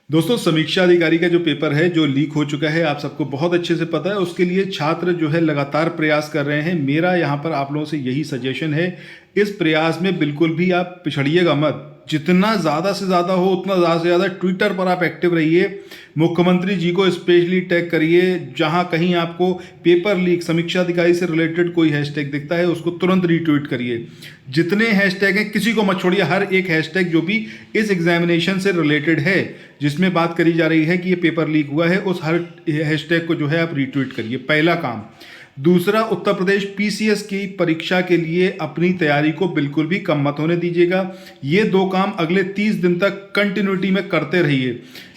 दोस्तों, समीक्षा अधिकारी का जो पेपर है जो लीक हो चुका है, आप सबको बहुत अच्छे से पता है। उसके लिए छात्र जो है लगातार प्रयास कर रहे हैं। मेरा यहाँ पर आप लोगों से यही सजेशन है, इस प्रयास में बिल्कुल भी आप पिछड़िएगा मत। जितना ज़्यादा से ज़्यादा हो उतना ज़्यादा से ज़्यादा ट्विटर पर आप एक्टिव रहिए। मुख्यमंत्री जी को स्पेशली टैग करिए। जहाँ कहीं आपको पेपर लीक समीक्षा अधिकारी से रिलेटेड कोई हैशटैग दिखता है उसको तुरंत रीट्वीट करिए। जितने हैशटैग हैं किसी को मत छोड़िए। हर एक हैशटैग जो भी इस एग्जामिनेशन से रिलेटेड है, जिसमें बात करी जा रही है कि ये पेपर लीक हुआ है, उस हर हैशटैग को जो है आप रीट्वीट करिए। पहला काम। दूसरा, उत्तर प्रदेश पीसीएस की परीक्षा के लिए अपनी तैयारी को बिल्कुल भी कम मत होने दीजिएगा। ये दो काम अगले 30 दिन तक कंटिन्यूटी में करते रहिए।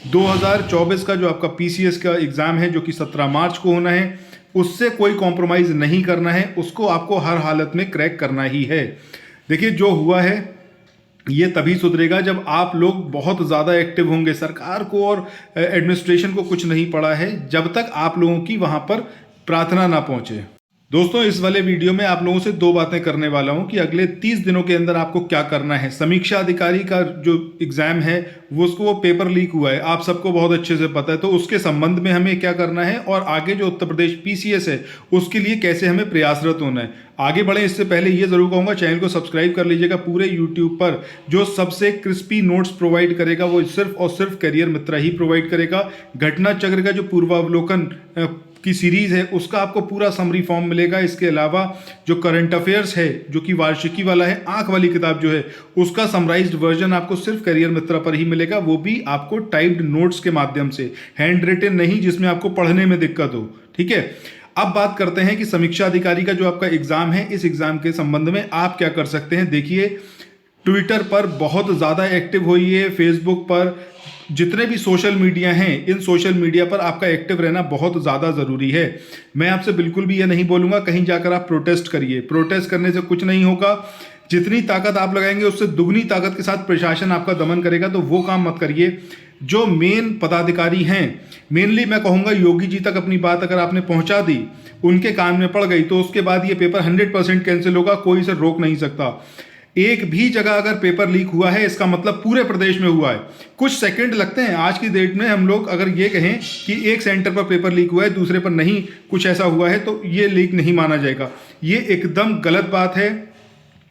2024 का जो आपका पीसीएस का एग्ज़ाम है जो कि 17 मार्च को होना है, उससे कोई कॉम्प्रोमाइज़ नहीं करना है। उसको आपको हर हालत में क्रैक करना ही है। देखिए, जो हुआ है ये तभी सुधरेगा जब आप लोग बहुत ज़्यादा एक्टिव होंगे। सरकार को और एडमिनिस्ट्रेशन को कुछ नहीं पड़ा है जब तक आप लोगों की वहाँ पर प्रार्थना ना पहुँचे। दोस्तों, इस वाले वीडियो में आप लोगों से दो बातें करने वाला हूं कि अगले 30 दिनों के अंदर आपको क्या करना है। समीक्षा अधिकारी का जो एग्ज़ाम है वो पेपर लीक हुआ है, आप सबको बहुत अच्छे से पता है। तो उसके संबंध में हमें क्या करना है और आगे जो उत्तर प्रदेश पीसीएस है उसके लिए कैसे हमें प्रयासरत होना है। आगे बढ़े इससे पहले ये ज़रूर कहूँगा, चैनल को सब्सक्राइब कर लीजिएगा। पूरे यूट्यूब पर जो सबसे क्रिस्पी नोट्स प्रोवाइड करेगा वो सिर्फ और सिर्फ करियर मित्रा ही प्रोवाइड करेगा। घटना चक्र का जो पूर्वावलोकन की सीरीज़ है उसका आपको पूरा समरी फॉर्म मिलेगा। इसके अलावा जो करंट अफेयर्स है जो कि वार्षिकी वाला है, आंख वाली किताब जो है, उसका समराइज्ड वर्जन आपको सिर्फ करियर मित्रा पर ही मिलेगा। वो भी आपको टाइप्ड नोट्स के माध्यम से, हैंड रिटन नहीं जिसमें आपको पढ़ने में दिक्कत हो। ठीक है, अब बात करते हैं कि समीक्षा अधिकारी का जो आपका एग्जाम है, इस एग्जाम के संबंध में आप क्या कर सकते हैं। देखिए, ट्विटर पर बहुत ज़्यादा एक्टिव होइए। फेसबुक पर, जितने भी सोशल मीडिया हैं, इन सोशल मीडिया पर आपका एक्टिव रहना बहुत ज़्यादा ज़रूरी है। मैं आपसे बिल्कुल भी ये नहीं बोलूँगा कहीं जाकर आप प्रोटेस्ट करिए। प्रोटेस्ट करने से कुछ नहीं होगा। जितनी ताकत आप लगाएंगे उससे दुगनी ताकत के साथ प्रशासन आपका दमन करेगा, तो वो काम मत करिए। जो मेन पदाधिकारी हैं, मेनली मैं कहूँगा योगी जी तक अपनी बात अगर आपने पहुँचा दी, उनके कान में पड़ गई, तो उसके बाद ये पेपर 100% कैंसिल होगा। कोई इसे रोक नहीं सकता। एक भी जगह अगर पेपर लीक हुआ है इसका मतलब पूरे प्रदेश में हुआ है। कुछ सेकंड लगते हैं। आज की डेट में हम लोग अगर ये कहें कि एक सेंटर पर पेपर लीक हुआ है, दूसरे पर नहीं कुछ ऐसा हुआ है, तो ये लीक नहीं माना जाएगा। ये एकदम गलत बात है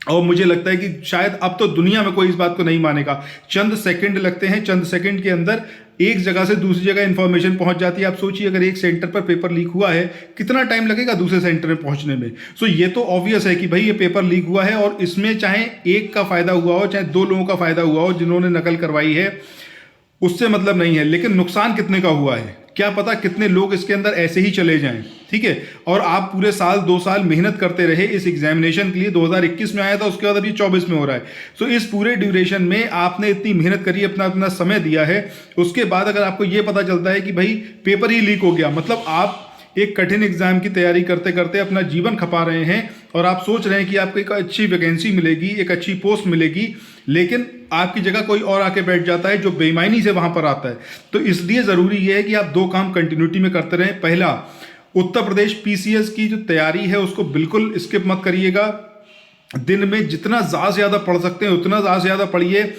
और मुझे लगता है कि शायद अब तो दुनिया में कोई इस बात को नहीं मानेगा। चंद सेकंड लगते हैं, चंद सेकंड के अंदर एक जगह से दूसरी जगह इंफॉर्मेशन पहुंच जाती है। आप सोचिए, अगर एक सेंटर पर पेपर लीक हुआ है, कितना टाइम लगेगा दूसरे सेंटर में पहुंचने में। सो ये तो ऑब्वियस है कि भाई ये पेपर लीक हुआ है और इसमें चाहे एक का फायदा हुआ हो, चाहे दो लोगों का फायदा हुआ हो जिन्होंने नकल करवाई है, उससे मतलब नहीं है। लेकिन नुकसान कितने का हुआ है, क्या पता कितने लोग इसके अंदर ऐसे ही चले जाएं। ठीक है, और आप पूरे साल 2 साल मेहनत करते रहे इस एग्जामिनेशन के लिए। 2021 में आया था, उसके बाद अभी 24 में हो रहा है। सो इस पूरे ड्यूरेशन में आपने इतनी मेहनत करी, अपना समय दिया है, उसके बाद अगर आपको ये पता चलता है कि भाई पेपर ही लीक हो गया, मतलब आप एक कठिन एग्जाम की तैयारी करते करते अपना जीवन खपा रहे हैं और आप सोच रहे हैं कि आपको एक अच्छी वैकेंसी मिलेगी, एक अच्छी पोस्ट मिलेगी, लेकिन आपकी जगह कोई और आके बैठ जाता है जो बेईमानी से वहां पर आता है। तो इसलिए ज़रूरी है कि आप दो काम कंटिन्यूटी में करते रहें। पहला, उत्तर प्रदेश पीसीएस की जो तैयारी है उसको बिल्कुल स्किप मत करिएगा। दिन में जितना ज़्यादा से ज़्यादा पढ़ सकते हैं उतना ज़्यादा से ज़्यादा पढ़िए।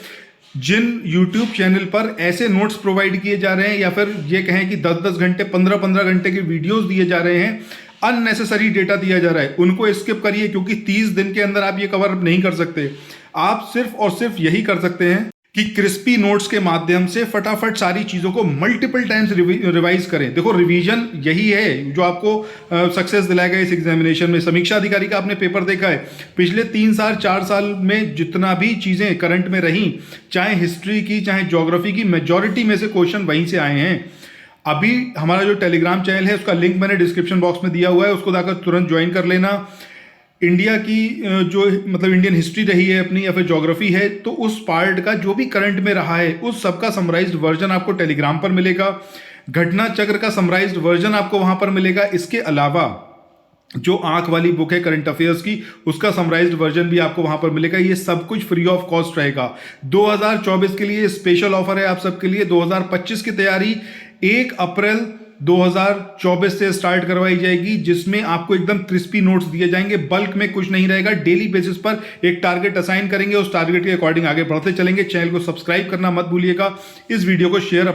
जिन YouTube चैनल पर ऐसे नोट्स प्रोवाइड किए जा रहे हैं या फिर ये कहें कि 10-10 घंटे 15-15 घंटे के वीडियोस दिए जा रहे हैं, अननेसेसरी डेटा दिया जा रहा है, उनको स्किप करिए। क्योंकि 30 दिन के अंदर आप ये कवर अप नहीं कर सकते। आप सिर्फ और सिर्फ यही कर सकते हैं कि क्रिस्पी नोट्स के माध्यम से फटाफट सारी चीज़ों को मल्टीपल टाइम्स रिवाइज करें। देखो, रिवीजन यही है जो आपको सक्सेस दिलाएगा इस एग्जामिनेशन में। समीक्षा अधिकारी का आपने पेपर देखा है, पिछले 3 साल 4 साल में जितना भी चीज़ें करंट में रहीं, चाहे हिस्ट्री की चाहे ज्योग्राफी की, मेजॉरिटी में से क्वेश्चन वहीं से आए हैं। अभी हमारा जो टेलीग्राम चैनल है उसका लिंक मैंने डिस्क्रिप्शन बॉक्स में दिया हुआ है, उसको जाकर तुरंत ज्वाइन कर लेना। इंडिया की जो मतलब इंडियन हिस्ट्री रही है अपनी या फिर ज्योग्राफी है, तो उस पार्ट का जो भी करंट में रहा है उस सबका समराइज्ड वर्जन आपको टेलीग्राम पर मिलेगा। घटना चक्र का समराइज्ड वर्जन आपको वहां पर मिलेगा। इसके अलावा जो आंख वाली बुक है करंट अफेयर्स की, उसका समराइज्ड वर्जन भी आपको वहां पर मिलेगा। ये सब कुछ फ्री ऑफ कॉस्ट रहेगा। 2024 के लिए स्पेशल ऑफर है आप सबके लिए। 2025 की तैयारी 1 अप्रैल 2024 से स्टार्ट करवाई जाएगी, जिसमें आपको एकदम क्रिस्पी नोट्स दिए जाएंगे। बल्क में कुछ नहीं रहेगा, डेली बेसिस पर एक टारगेट असाइन करेंगे, उस टारगेट के अकॉर्डिंग आगे बढ़ते चलेंगे। चैनल को सब्सक्राइब करना मत भूलिएगा, इस वीडियो को शेयर